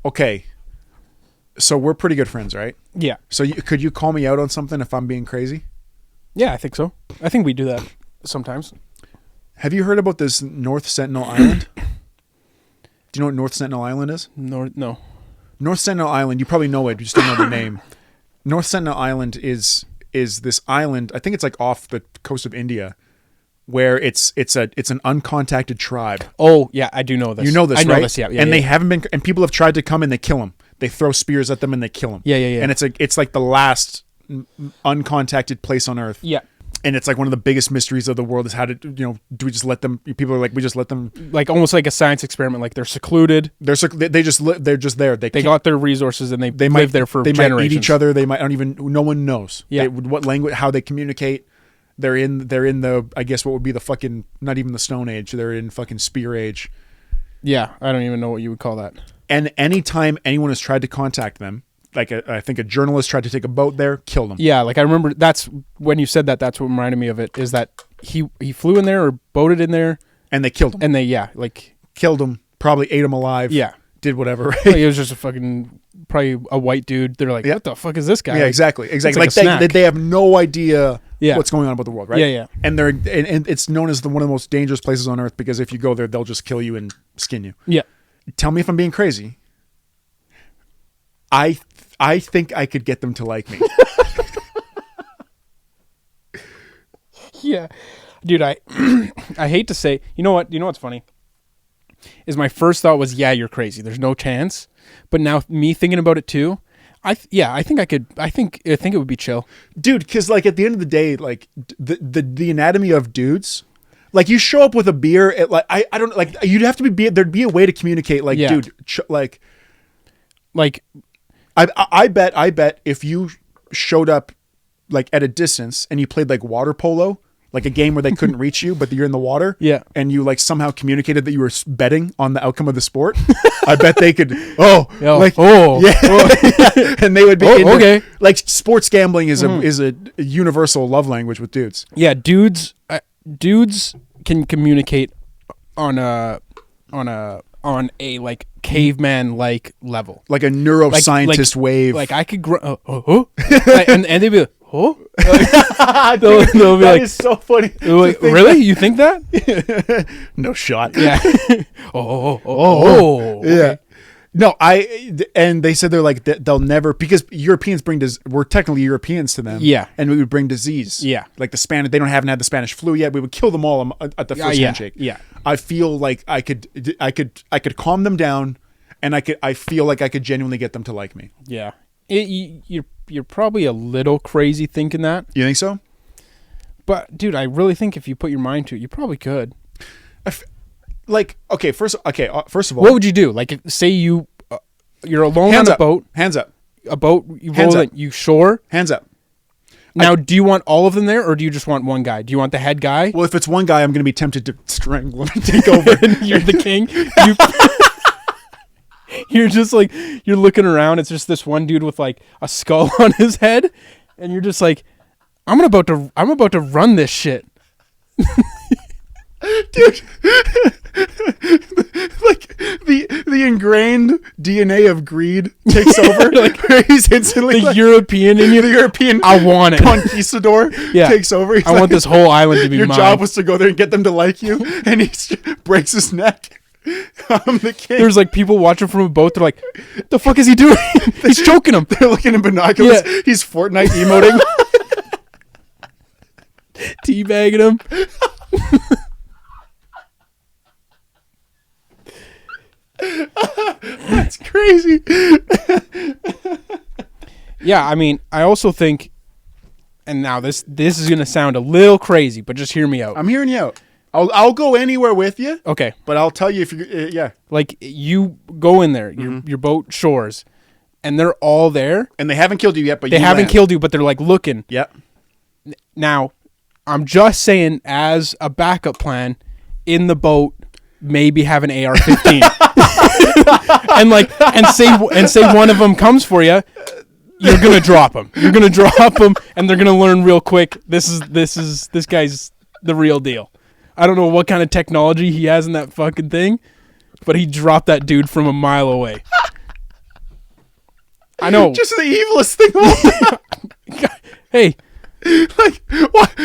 okay, so we're pretty good friends, right? Yeah. So could you call me out on something if I'm being crazy? Yeah, I think so. I think we do that sometimes. Have you heard about this North Sentinel Island? Do you know what North Sentinel Island is? No. North Sentinel Island, you probably know it, you just don't know the name. North Sentinel Island is this island, I think it's like off the coast of India, where it's an uncontacted tribe. Oh, yeah, I do know this. You know this, right? I know this, yeah. And they haven't been, and people have tried to come and they kill them. They throw spears at them and they kill them. Yeah. And it's like the last uncontacted place on Earth. Yeah. And it's like one of the biggest mysteries of the world is how to, do we just let them, people are like, we just let them. Like almost like a science experiment, like they're secluded. They're just there. They got their resources and they might live there for they generations. Might eat each other. They might, no one knows. Yeah. What language, how they communicate. They're in the, I guess what would be the fucking, not even the Stone Age. They're in fucking Spear Age. Yeah. I don't even know what you would call that. And anytime anyone has tried to contact them, like I think a journalist tried to take a boat there, killed him. Yeah, like I remember that's when you said that. That's what reminded me of it. Is that he flew in there or boated in there, and they killed him. And they killed him. Probably ate him alive. Yeah, did whatever. Right? Like it was just a fucking probably a white dude. They're like, what the fuck is this guy? Yeah, exactly. Like they have no idea what's going on about the world, right? Yeah. And and it's known as one of the most dangerous places on Earth because if you go there, they'll just kill you and skin you. Yeah. Tell me if I'm being crazy. I think I could get them to like me. Yeah. Dude, I hate to say, you know what's funny? Is my first thought was, yeah, you're crazy. There's no chance. But now me thinking about it too, I think I could, I think it would be chill. Dude, cuz like at the end of the day, like the anatomy of dudes, like you show up with a beer at like, I don't like, you'd have to there'd be a way to communicate like, dude, like I bet if you showed up like at a distance and you played like water polo, like a game where they couldn't reach you, but you're in the water, and you like somehow communicated that you were betting on the outcome of the sport, I bet they could. And they would be okay. Like sports gambling is a universal love language with dudes. Yeah, dudes can communicate on a like caveman like level, like a neuroscientist wave. Like I could and they'd be like, oh, they'll be that like, is so funny. Like, really? You think that? No shot. Yeah. Okay. Yeah. No, and they said they're like they'll never, because Europeans we're technically Europeans to them. Yeah. And we would bring disease. Yeah. Like the Spanish, they haven't had the Spanish flu yet. We would kill them all at the first handshake. Yeah. I feel like I could calm them down, and I feel like I could genuinely get them to like me. Yeah. You're probably a little crazy thinking that. You think so? But dude, I really think if you put your mind to it, you probably could. First of all, what would you do? Like, say you're alone on a boat. Hands up. A boat. You roll it. You shore. Hands up. Now, do you want all of them there, or do you just want one guy? Do you want the head guy? Well, if it's one guy, I'm going to be tempted to strangle him and take over. You're the king. You're just like, you're looking around. It's just this one dude with like a skull on his head, and you're just like, I'm about to run this shit. Dude, like the ingrained DNA of greed takes over. Like he's instantly the European in you. The European, I want it. Conquistador takes over. I want this whole island to be your mine. Your job was to go there and get them to like you, and he breaks his neck. I'm the king. There's like people watching from a boat. They're like, "The fuck is he doing? He's choking him." They're looking in binoculars. Yeah. He's Fortnite emoting, teabagging him. That's crazy. Yeah, I mean, I also think, and now this is gonna sound a little crazy, but just hear me out. I'm hearing you out. I'll go anywhere with you. Okay, but I'll tell you if you like you go in there, your boat shores, and they're all there, and they haven't killed you yet, but they haven't killed you, but they're like looking. Yep. Now, I'm just saying, as a backup plan, in the boat, maybe have an AR-15, and say one of them comes for you. You're gonna drop them. You're gonna drop them, and they're gonna learn real quick. This guy's the real deal. I don't know what kind of technology he has in that fucking thing, but he dropped that dude from a mile away. I know. Just the evilest thing of all. Hey. Like, what?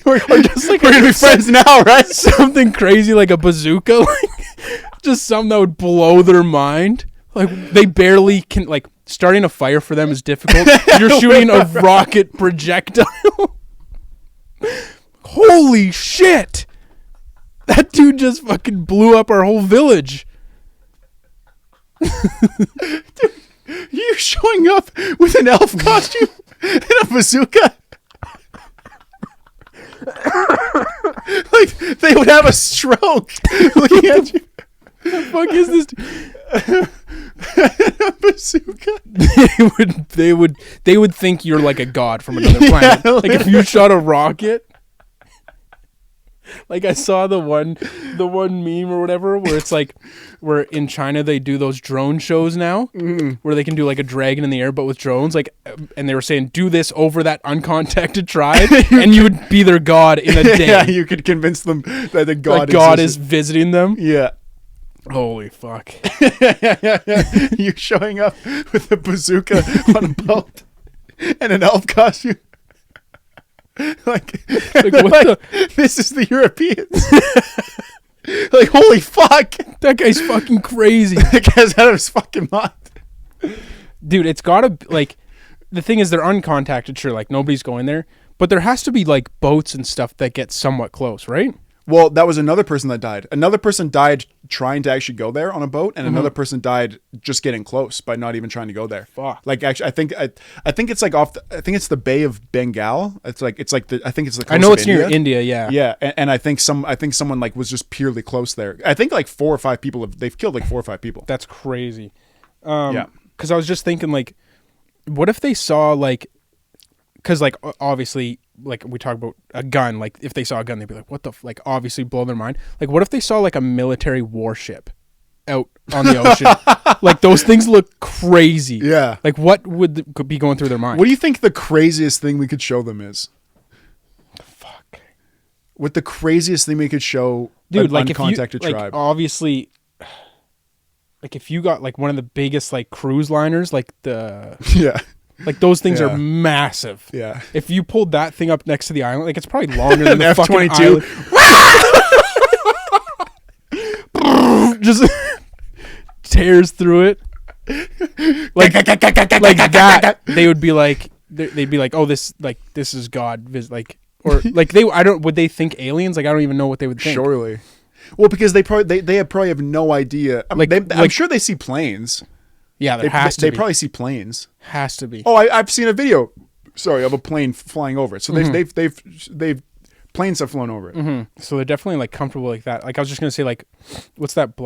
We're just like, we're gonna be friends now, right? Something crazy like a bazooka. Like, just something that would blow their mind. Like, they barely can, like, starting a fire for them is difficult. You're shooting a rocket projectile. Holy shit! That dude just fucking blew up our whole village. Dude, you showing up with an elf costume and a bazooka? Like, they would have a stroke looking at you. What the fuck is this? A bazooka. They would think you're like a god from another planet. Yeah, like if you shot a rocket. Like I saw the one meme or whatever where it's like where in China they do those drone shows now where they can do like a dragon in the air but with drones, like, and they were saying do this over that uncontacted tribe and you would be their god in a day. Yeah, you could convince them that the god, is visiting them. Yeah. Holy fuck. You showing up with a bazooka on a boat and an elf costume. Like what this is the Europeans. Like, holy fuck. That guy's fucking crazy. That guy's out of his fucking mind. Dude, it's gotta, like, the thing is they're uncontacted, sure, like nobody's going there, but there has to be like boats and stuff that get somewhat close, right? Well, that was another person that died. Another person died trying to actually go there on a boat, and another person died just getting close by not even trying to go there. Fuck. Like, actually, I think it's like I think it's the Bay of Bengal. I think it's the coast I know of it's India. near India, yeah. Yeah, and I think someone like was just purely close there. I think like 4 or 5 people they've killed like 4 or 5 people. That's crazy. Yeah. Because I was just thinking, like, what if they saw, like, because, like, obviously, like, we talk about a gun. Like, if they saw a gun, they'd be like, what the, like, obviously blow their mind. Like, what if they saw, like, a military warship out on the ocean? Like, those things look crazy. Yeah. Like, what could be going through their mind? What do you think the craziest thing we could show them is? Fuck. What the craziest thing we could show dude, an like, uncontacted if you, tribe? like, obviously, like, if you got, like, one of the biggest, like, cruise liners, like, Yeah. Like, those things Yeah. are massive. Yeah. If you pulled that thing up next to the island, like, it's probably longer than the fucking F-22. island. Just tears through it. Like that. They would be like, they'd be like, oh, this is God. Like, or like would they think aliens? Like, I don't even know what they would think. Surely. Well, because they probably have no idea. I mean, I'm sure they see planes. Yeah, They they probably see planes. has to be. Oh, I've seen a video. Sorry, of a plane flying over it. So they've planes have flown over it. Mm-hmm. So they're definitely like comfortable like that. Like I was just gonna say, like, what's that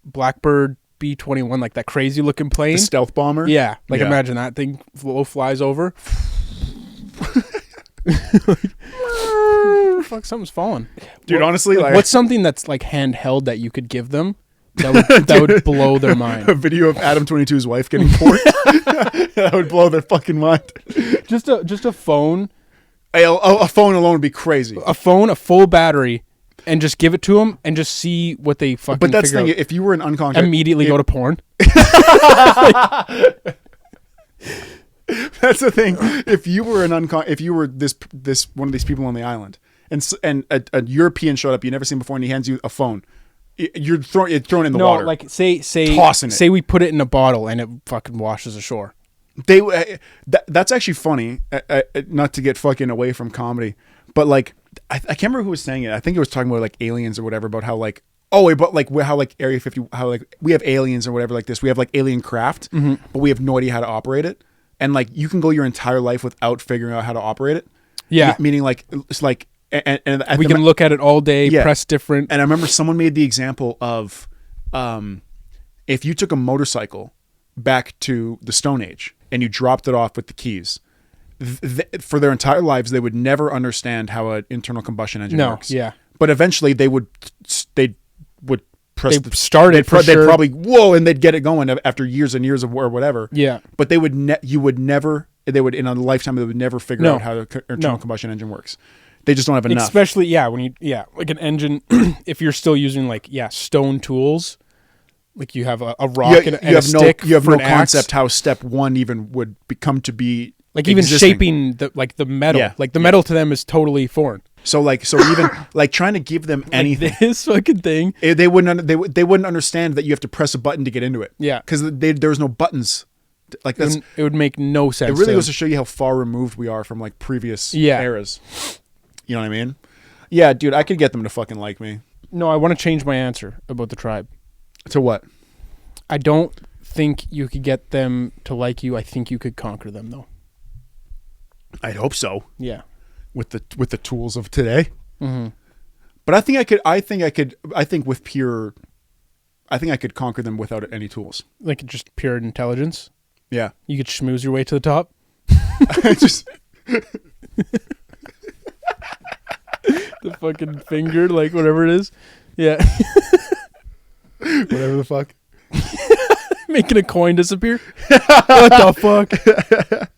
Blackbird B-21, like that crazy looking plane, The stealth bomber. Yeah, like Yeah. imagine that thing flies over. Fuck, something's falling, Dude. Honestly, like what's something that's like handheld that you could give them that would blow their mind? a video of Adam 22's wife getting porked. That would blow their fucking mind. Just a phone. A phone alone would be crazy. A phone, a full battery, and just give it to them and just see what they fucking. But that's the figure thing. If you were an out. uncontacted, Immediately go to porn. That's the thing. If you were if you were this one of these people on the island, and a European showed up you never seen before, and he hands you a phone, you're thrown in the water. No, like say Tossing it. say we put it in a bottle and it fucking washes ashore. That's actually funny. Not to get fucking away from comedy, but like I can't remember who was saying it. I think it was talking about like aliens or whatever, about how like how like Area 50, how like we have aliens or whatever like this. We have like alien craft, but we have no idea how to operate it. And like you can go your entire life without figuring out how to operate it. Yeah, meaning like it's like and we can look at it all day, press different. And I remember someone made the example of if you took a motorcycle back to the Stone Age and you dropped it off with the keys, for their entire lives they would never understand how an internal combustion engine works. Yeah, but eventually they would press. They'd probably and they'd get it going after years and years of or whatever. Yeah, but they would they would in a lifetime they would never figure out how the internal combustion engine works. They just don't have enough. Especially when you like an engine. If you're still using like stone tools, Like you have a rock and a stick. You have for no an axe. concept how step one even would become to be. Like even existing. shaping the metal. Like the metal to them is totally foreign. So even like trying to give them anything, like this fucking thing, they wouldn't understand that you have to press a button to get into it. Yeah, because there's no buttons. Like it would make no sense. It really goes to show you how far removed we are from like previous eras. You know what I mean? Yeah, dude, I could get them to fucking like me. No, I want to change my answer about the tribe. To what? I don't think you could get them to like you. I think you could conquer them, though. I'd hope so. Yeah, with the tools of today. Mm-hmm. But I think I could. I think I could conquer them without any tools. Like just pure intelligence. Yeah, you could schmooze your way to the top. Just the fucking finger, like whatever it is. Yeah. Whatever the fuck. Making a coin disappear. What the fuck?